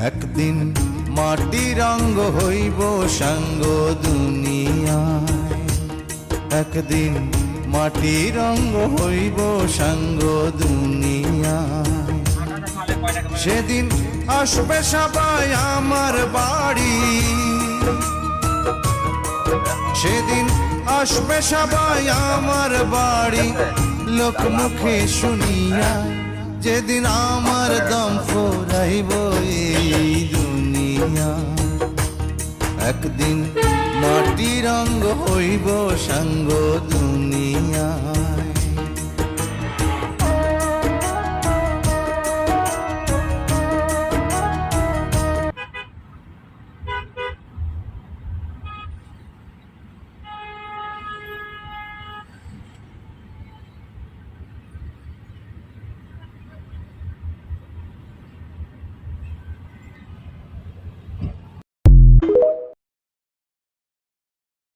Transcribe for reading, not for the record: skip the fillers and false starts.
একদিন মাটির অঙ্গ হইব সাঙ্গ দুনিয়ায়, একদিন মাটির অঙ্গ হইব সাঙ্গ দুনিয়ায়। সেদিন আসবে সবাই আমার বাড়ি, সেদিন আসবে সবাই আমার বাড়ি, লোক মুখে শুনিয়া যেদিন আমার দম ফুরাইব এই দুনিয়া। একদিন মাটির অঙ্গ হইব সাঙ্গ দুনিয়া।